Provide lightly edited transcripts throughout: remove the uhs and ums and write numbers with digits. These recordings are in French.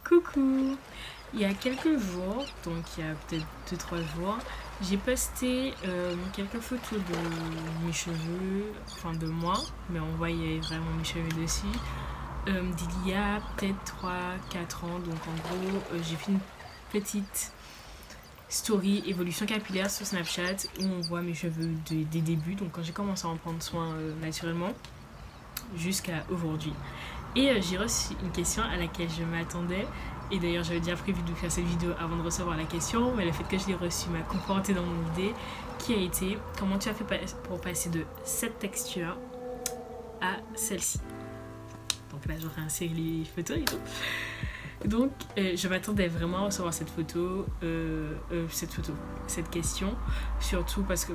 Coucou! Il y a quelques jours, donc il y a peut-être 2-3 jours, j'ai posté quelques photos de mes cheveux, enfin de moi, mais on voyait vraiment mes cheveux dessus, d'il y a peut-être 3-4 ans. Donc en gros, j'ai fait une petite story évolution capillaire sur Snapchat où on voit mes cheveux des débuts, donc quand j'ai commencé à en prendre soin naturellement, jusqu'à aujourd'hui. Et j'ai reçu une question à laquelle je m'attendais. Et d'ailleurs, j'avais déjà prévu de faire cette vidéo avant de recevoir la question. Mais le fait que je l'ai reçue m'a conforté dans mon idée. Qui a été: comment tu as fait pour passer de cette texture à celle-ci? Donc là, j'aurais inséré les photos et tout. Donc, je m'attendais vraiment à recevoir cette question. Surtout parce que,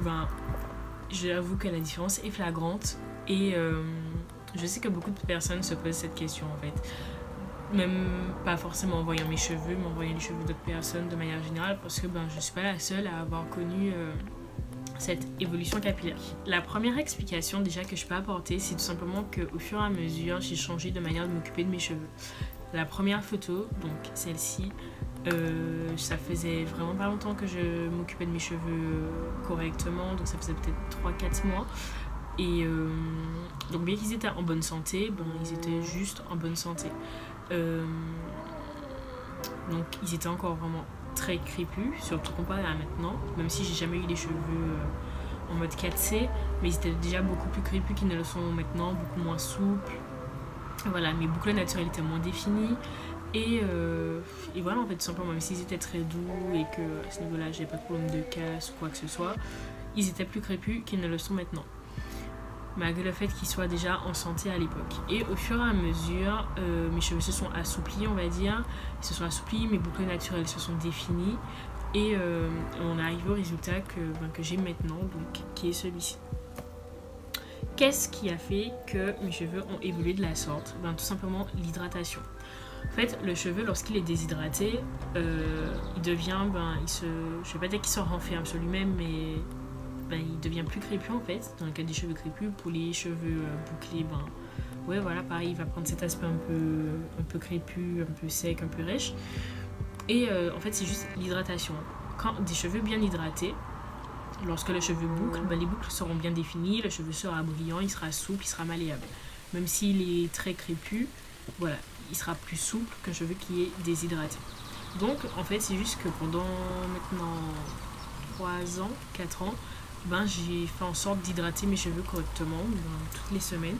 j'avoue que la différence est flagrante. Et je sais que beaucoup de personnes se posent cette question en fait. Même pas forcément en voyant mes cheveux, mais en voyant les cheveux d'autres personnes de manière générale, parce que je suis pas la seule à avoir connu cette évolution capillaire. La première explication déjà que je peux apporter, c'est tout simplement qu'au fur et à mesure, j'ai changé de manière de m'occuper de mes cheveux. La première photo, donc celle-ci, ça faisait vraiment pas longtemps que je m'occupais de mes cheveux correctement, donc ça faisait peut-être 3-4 mois. Et donc bien qu'ils étaient en bonne santé, ils étaient juste en bonne santé. Donc ils étaient encore vraiment très crépus, surtout comparé à maintenant, même si j'ai jamais eu les cheveux en mode 4C, mais ils étaient déjà beaucoup plus crépus qu'ils ne le sont maintenant, beaucoup moins souples. Voilà, mes boucles naturelles étaient moins définies. Et voilà, en fait, tout simplement, même s'ils étaient très doux et que à ce niveau-là, j'avais pas de problème de casse ou quoi que ce soit, ils étaient plus crépus qu'ils ne le sont maintenant, malgré le fait qu'ils soient déjà en santé à l'époque. Et au fur et à mesure, mes cheveux se sont assouplis, on va dire. Ils se sont assouplis, mes boucles naturelles se sont définies. Et on est arrivé au résultat que j'ai maintenant, donc qui est celui-ci. Qu'est-ce qui a fait que mes cheveux ont évolué de la sorte? Tout simplement l'hydratation. En fait, le cheveu, lorsqu'il est déshydraté, il devient, je vais pas dire qu'il se renferme sur lui-même, mais il devient plus crépus en fait, dans le cas des cheveux crépus. Pour les cheveux bouclés, ouais voilà, pareil, il va prendre cet aspect un peu crépus, un peu sec, un peu rêche. Et en fait, c'est juste l'hydratation. Quand des cheveux bien hydratés, lorsque le cheveu boucle, les boucles seront bien définies, le cheveu sera brillant, il sera souple, il sera malléable. Même s'il est très crépus, voilà, il sera plus souple qu'un cheveu qui est déshydraté. Donc en fait, c'est juste que pendant maintenant 3 ans, 4 ans, j'ai fait en sorte d'hydrater mes cheveux correctement toutes les semaines.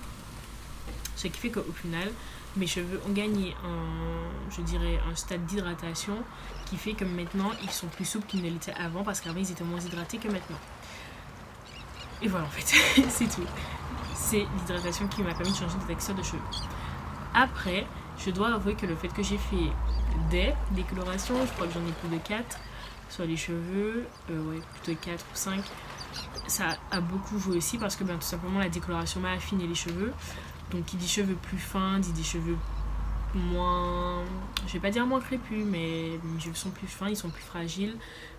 Ce qui fait qu'au final, mes cheveux ont gagné un stade d'hydratation qui fait que maintenant, ils sont plus souples qu'ils ne l'étaient avant, parce qu'avant, ils étaient moins hydratés que maintenant. Et voilà, en fait, c'est tout. C'est l'hydratation qui m'a permis de changer de texture de cheveux. Après, je dois avouer que le fait que j'ai fait des décolorations, je crois que j'en ai plus de 4 sur les cheveux, ouais, plutôt 4 ou 5, ça a beaucoup joué aussi, parce que tout simplement la décoloration m'a affiné les cheveux. Donc qui dit cheveux plus fins, dit des cheveux moins, je vais pas dire moins crépus, mais mes cheveux sont plus fins, ils sont plus fragiles,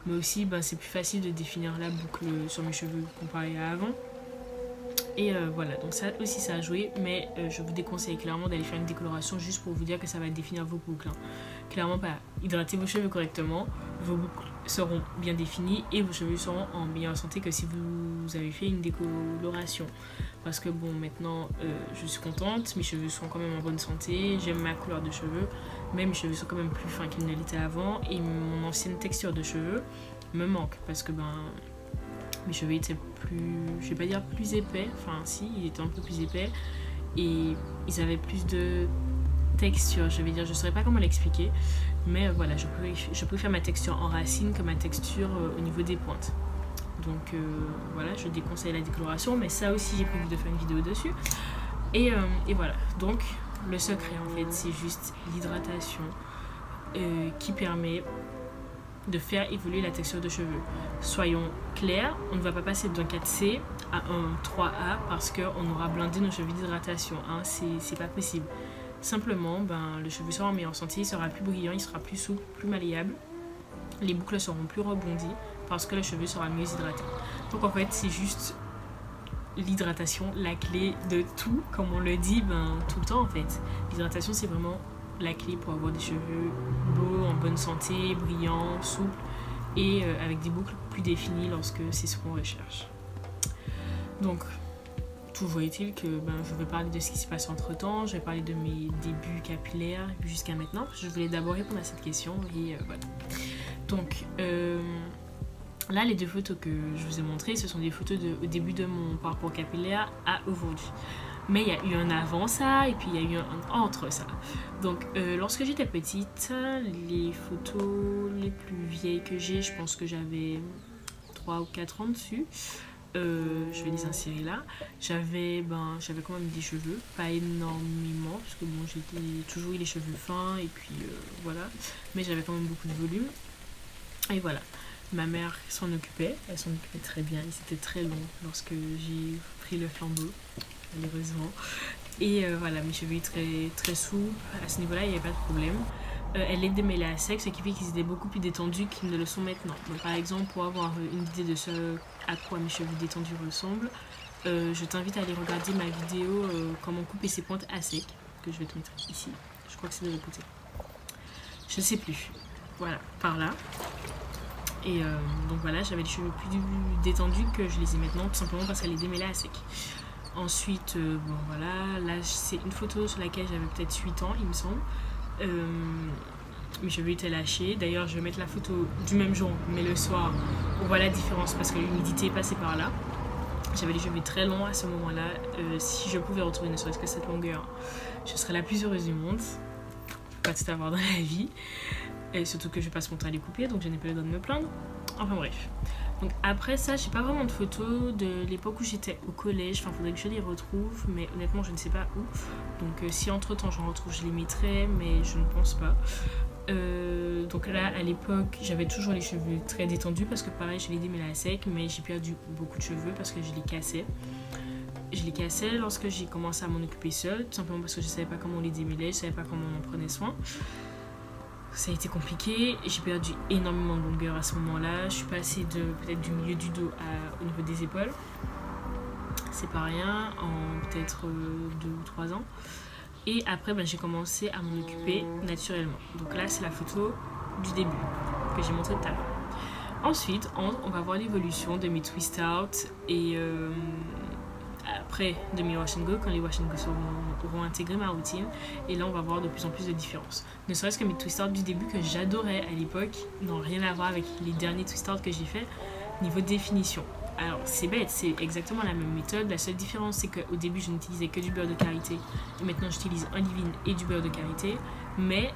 mais aussi c'est plus facile de définir la boucle sur mes cheveux comparé à avant. Et voilà, donc ça aussi ça a joué, mais je vous déconseille clairement d'aller faire une décoloration juste pour vous dire que ça va définir vos boucles. Clairement pas. Hydratez vos cheveux correctement, vos boucles seront bien définies et vos cheveux seront en meilleure santé que si vous avez fait une décoloration. Parce que maintenant je suis contente, mes cheveux sont quand même en bonne santé, j'aime ma couleur de cheveux, mais mes cheveux sont quand même plus fins qu'ils ne l'étaient avant, et mon ancienne texture de cheveux me manque, parce que mes cheveux étaient plus, je vais pas dire plus épais, si, ils étaient un peu plus épais et ils avaient plus de texture, je saurais pas comment l'expliquer, mais voilà, je préfère ma texture en racine que ma texture au niveau des pointes. Donc voilà, je déconseille la décoloration, mais ça aussi j'ai prévu de faire une vidéo dessus. Et voilà, donc le secret en fait, c'est juste l'hydratation qui permet de faire évoluer la texture de cheveux. Soyons clairs, on ne va pas passer d'un 4C à un 3A parce qu'on aura blindé nos cheveux d'hydratation, c'est pas possible. Simplement, le cheveu sera en meilleure santé, il sera plus brillant, il sera plus souple, plus malléable, les boucles seront plus rebondies parce que le cheveu sera mieux hydraté. Donc en fait, c'est juste l'hydratation, la clé de tout, comme on le dit tout le temps en fait. L'hydratation, c'est vraiment la clé pour avoir des cheveux beaux, en bonne santé, brillants, souples et avec des boucles plus définies lorsque c'est ce qu'on recherche. Donc, toujours est-il que je vais parler de ce qui s'est passé entre temps, je vais parler de mes débuts capillaires jusqu'à maintenant. Je voulais d'abord répondre à cette question et voilà. Donc, là, les deux photos que je vous ai montrées, ce sont des photos au début de mon parcours capillaire à aujourd'hui. Mais il y a eu un avant ça et puis il y a eu un entre ça. Donc lorsque j'étais petite, les photos les plus vieilles que j'ai, je pense que j'avais 3 ou 4 ans dessus. Je vais les insérer là. J'avais quand même des cheveux, pas énormément, parce que bon, j'ai toujours eu les cheveux fins et puis voilà. Mais j'avais quand même beaucoup de volume. Et voilà. Ma mère s'en occupait, elle s'en occupait très bien et c'était très long lorsque j'ai pris le flambeau, malheureusement. Et voilà, mes cheveux très, très souples, à ce niveau-là, il n'y avait pas de problème. Elle les démêlait à sec, ce qui fait qu'ils étaient beaucoup plus détendus qu'ils ne le sont maintenant. Donc, par exemple, pour avoir une idée de ce à quoi mes cheveux détendus ressemblent, je t'invite à aller regarder ma vidéo comment couper ses pointes à sec, que je vais te mettre ici. Je crois que c'est de l'autre côté. Je ne sais plus. Voilà, par là. Et donc voilà, j'avais les cheveux plus détendus que je les ai maintenant, tout simplement parce qu'elle les démêlait à sec. Ensuite, bon voilà, là c'est une photo sur laquelle j'avais peut-être 8 ans, il me semble. Mes cheveux étaient lâchés. D'ailleurs, je vais mettre la photo du même jour, mais le soir, on voit la différence parce que l'humidité est passée par là. J'avais les cheveux très longs à ce moment-là. Si je pouvais retrouver ne serait-ce que cette longueur, je serais la plus heureuse du monde. Pas tout avoir dans la vie. Et surtout que je passe mon temps à les couper, donc je n'ai pas le droit de me plaindre. Enfin bref. Donc après ça, j'ai pas vraiment de photos de l'époque où j'étais au collège. Enfin, faudrait que je les retrouve, mais honnêtement, je ne sais pas où. Donc si entre temps j'en retrouve, je les mettrai, mais je ne pense pas. Donc là, à l'époque, j'avais toujours les cheveux très détendus parce que pareil, je les démêlais à sec, mais j'ai perdu beaucoup de cheveux parce que je les cassais. Je les cassais lorsque j'ai commencé à m'en occuper seule, tout simplement parce que je savais pas comment on les démêlait, je savais pas comment on en prenait soin. Ça a été compliqué, j'ai perdu énormément de longueur à ce moment-là. Je suis passée peut-être du milieu du dos au niveau des épaules. C'est pas rien, en peut-être 2 ou 3 ans. Et après, j'ai commencé à m'en occuper naturellement. Donc là, c'est la photo du début que j'ai montrée tout à l'heure. Ensuite, on va voir l'évolution de mes twist out et après de mes wash and go, quand les wash and go auront intégré ma routine. Et là, on va voir de plus en plus de différences. Ne serait-ce que mes twist out du début que j'adorais à l'époque n'ont rien à voir avec les derniers twist out que j'ai fait niveau définition. Alors c'est bête, c'est exactement la même méthode. La seule différence, c'est qu'au début je n'utilisais que du beurre de karité et maintenant j'utilise un leave-in et du beurre de karité. Mais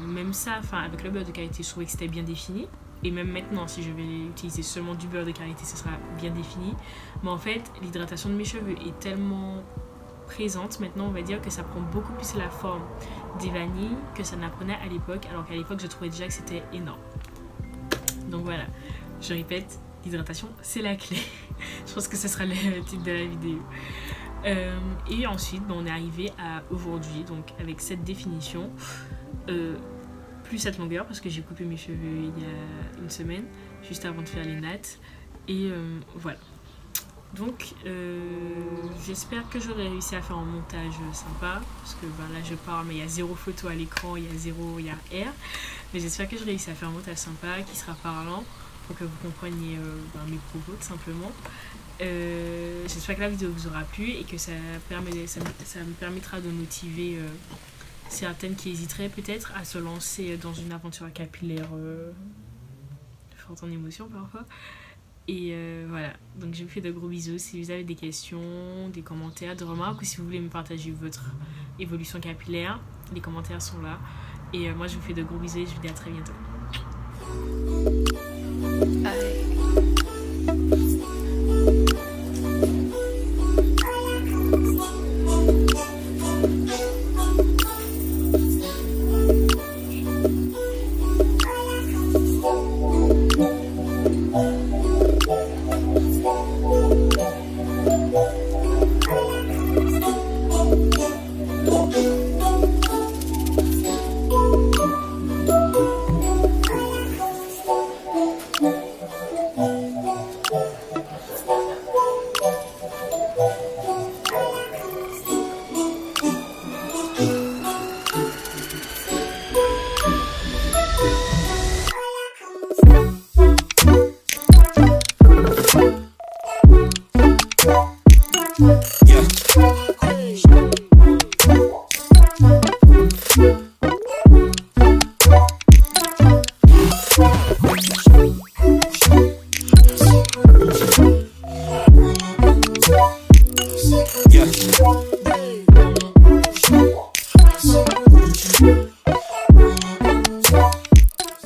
même ça, avec le beurre de karité, je trouvais que c'était bien défini. Et même maintenant, si je vais utiliser seulement du beurre de karité, ce sera bien défini. Mais en fait, l'hydratation de mes cheveux est tellement présente maintenant, on va dire, que ça prend beaucoup plus la forme des vanilles que ça n'apprenait à l'époque. Alors qu'à l'époque, je trouvais déjà que c'était énorme. Donc voilà, je répète, l'hydratation, c'est la clé. Je pense que ce sera le titre de la vidéo. Et ensuite, on est arrivé à aujourd'hui, donc avec cette définition, plus cette longueur, parce que j'ai coupé mes cheveux il y a une semaine, juste avant de faire les nattes. Et voilà. Donc, j'espère que j'aurai réussi à faire un montage sympa, parce que là, je parle, mais il y a 0 photo à l'écran, il y a R. Mais j'espère que j'aurai réussi à faire un montage sympa, qui sera parlant, pour que vous compreniez mes propos tout simplement. J'espère que la vidéo vous aura plu et que ça me permettra de motiver certaines qui hésiteraient peut-être à se lancer dans une aventure capillaire forte en émotion parfois. Et voilà, donc je vous fais de gros bisous. Si vous avez des questions, des commentaires, des remarques ou si vous voulez me partager votre évolution capillaire, les commentaires sont là. Et moi je vous fais de gros bisous et je vous dis à très bientôt. Allez. Yeah.